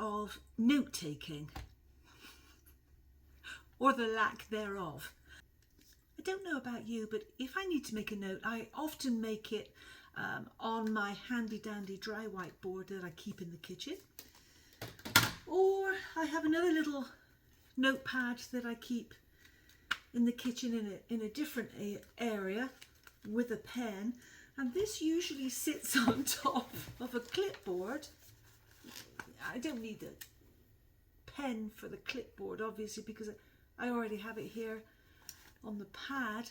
of note-taking, or the lack thereof. I don't know about you, but if I need to make a note, I often make it on my handy dandy dry whiteboard that I keep in the kitchen. Or I have another little notepad that I keep in the kitchen in a different area with a pen. And this usually sits on top of a clipboard. I don't need a pen for the clipboard, obviously, because I already have it here on the pad.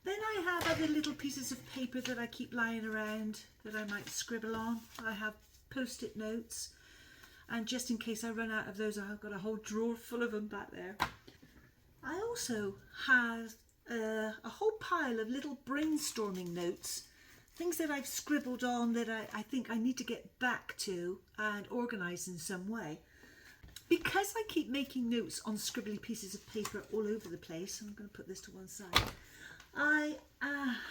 Then I have other little pieces of paper that I keep lying around that I might scribble on. I have post-it notes, and just in case I run out of those, I've got a whole drawer full of them back there. I also have a whole pile of little brainstorming notes, things that I've scribbled on that I think I need to get back to and organise in some way. Because I keep making notes on scribbly pieces of paper all over the place, I'm going to put this to one side, I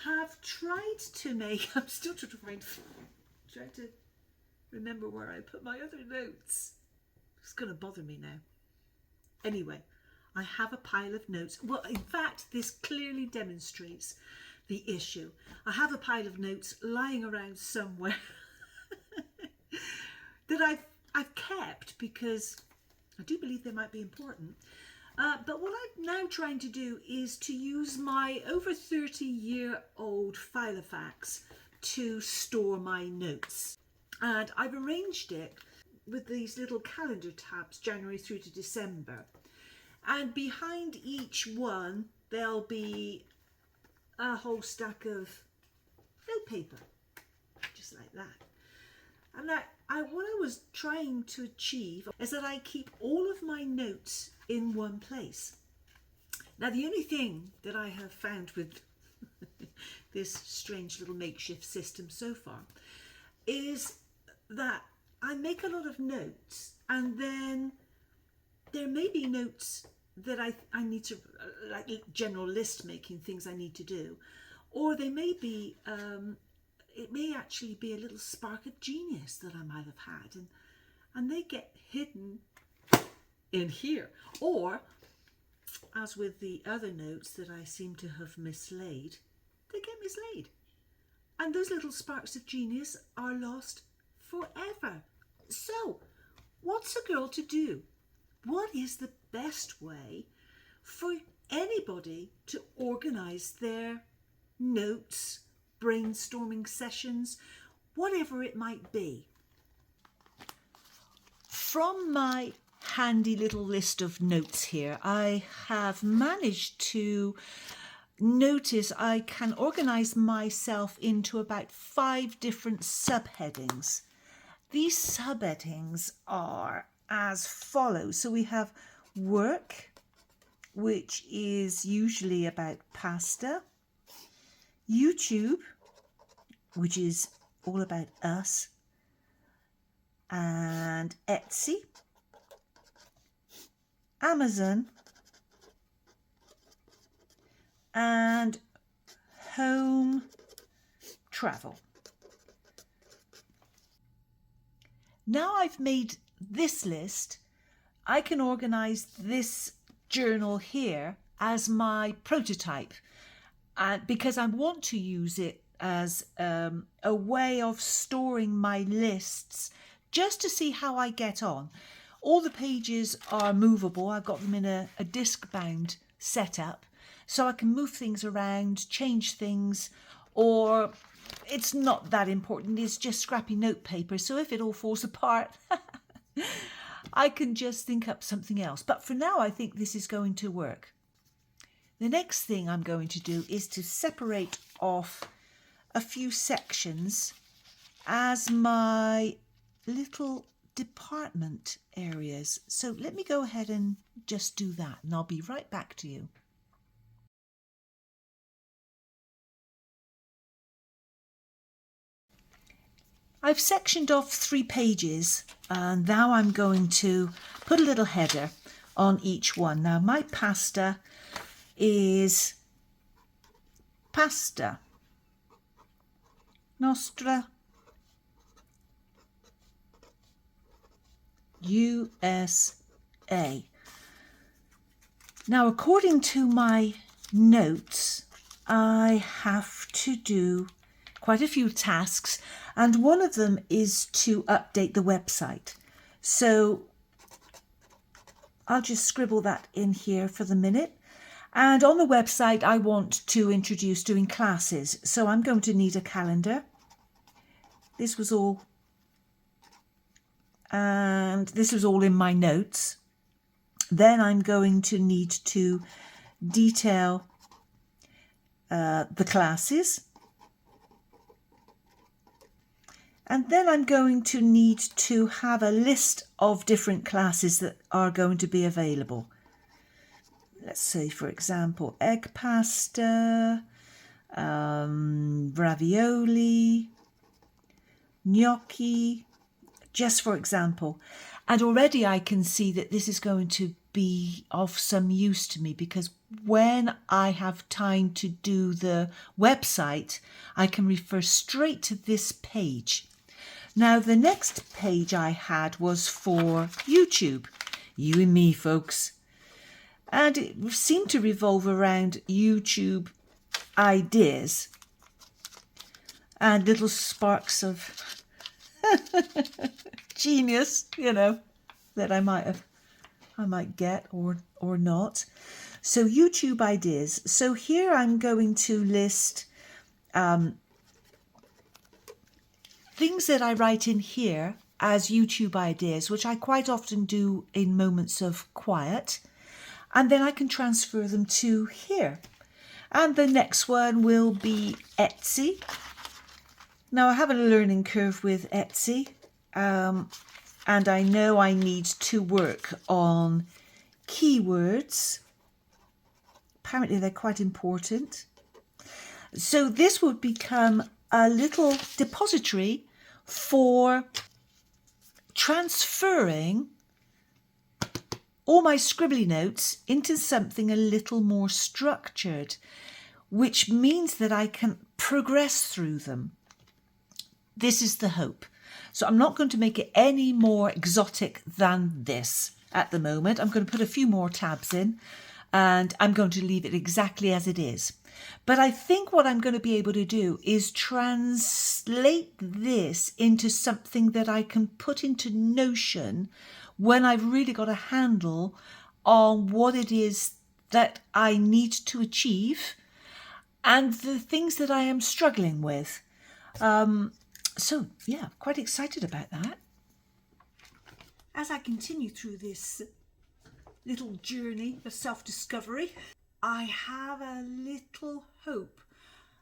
have tried to make, I'm still trying to remember where I put my other notes. It's going to bother me now. Anyway, I have a pile of notes. Well, in fact, this clearly demonstrates the issue. I have a pile of notes lying around somewhere that I've kept because I do believe they might be important. But what I'm now trying to do is to use my over 30-year-old Filofax to store my notes. And I've arranged it with these little calendar tabs, January through to December. And behind each one, there'll be a whole stack of notepaper, just like that. And what I was trying to achieve is that I keep all of my notes in one place. Now, the only thing that I have found with this strange little makeshift system so far is that I make a lot of notes, and then there may be notes that I need to, like general list making things I need to do, or they may be it may actually be a little spark of genius that I might have had, and they get hidden in here. Or, as with the other notes that I seem to have mislaid, they get mislaid. And those little sparks of genius are lost forever. So, what's a girl to do? What is the best way for anybody to organise their notes, brainstorming sessions, whatever it might be? From my handy little list of notes here, I have managed to notice I can organise myself into about 5 different subheadings. These subheadings are as follows. So we have work, which is usually about pasta, YouTube, which is all about us, and Etsy, Amazon, and home travel. Now I've made this list, I can organise this journal here as my prototype, because I want to use it as a way of storing my lists just to see how I get on. All the pages are movable. I've got them in a disc-bound setup, so I can move things around, change things, or it's not that important. It's just scrappy notepaper, so if it all falls apart, I can just think up something else. But for now, I think this is going to work. The next thing I'm going to do is to separate off a few sections as my little department areas. So let me go ahead and just do that, and I'll be right back to you. I've sectioned off 3 pages, and now I'm going to put a little header on each one. Now my pasta is pasta nostra USA. Now, according to my notes, I have to do quite a few tasks, and one of them is to update the website. So I'll just scribble that in here for the minute. And on the website, I want to introduce doing classes. So I'm going to need a calendar. This was all in my notes. Then I'm going to need to detail the classes. And then I'm going to need to have a list of different classes that are going to be available. Let's say, for example, egg pasta, ravioli, gnocchi, just for example. And already I can see that this is going to be of some use to me, because when I have time to do the website, I can refer straight to this page. Now, the next page I had was for YouTube. You and me, folks. And it seemed to revolve around YouTube ideas and little sparks of genius, that I might get or not. So YouTube ideas. So here I'm going to list things that I write in here as YouTube ideas, which I quite often do in moments of quiet. And then I can transfer them to here. And the next one will be Etsy. Now, I have a learning curve with Etsy, and I know I need to work on keywords. Apparently, they're quite important. So this would become a little depository for transferring all my scribbly notes into something a little more structured, which means that I can progress through them. This is the hope. So I'm not going to make it any more exotic than this at the moment. I'm going to put a few more tabs in, and I'm going to leave it exactly as it is. But I think what I'm going to be able to do is translate this into something that I can put into Notion when I've really got a handle on what it is that I need to achieve and the things that I am struggling with. So, yeah, quite excited about that. As I continue through this little journey of self-discovery, I have a little hope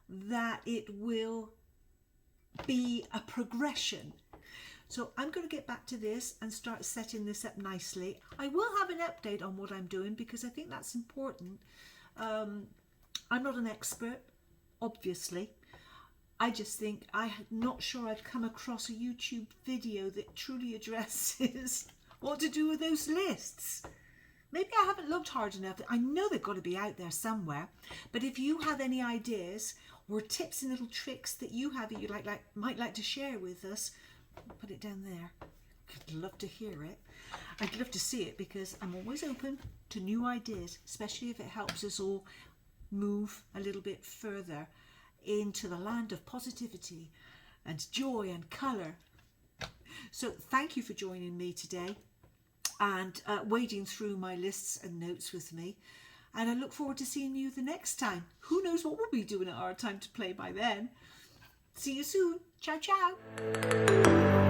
that it will be a progression. So I'm going to get back to this and start setting this up nicely. I will have an update on what I'm doing because I think that's important. I'm not an expert, obviously. I just think I'm not sure I've come across a YouTube video that truly addresses what to do with those lists. Maybe I haven't looked hard enough. I know they've got to be out there somewhere. But if you have any ideas or tips and little tricks that you have that you might like to share with us, put it down there. I'd love to hear it. I'd love to see it because I'm always open to new ideas, especially if it helps us all move a little bit further into the land of positivity and joy and colour. So thank you for joining me today and wading through my lists and notes with me. And I look forward to seeing you the next time. Who knows what we'll be doing at our time to play by then. See you soon. Ciao, ciao.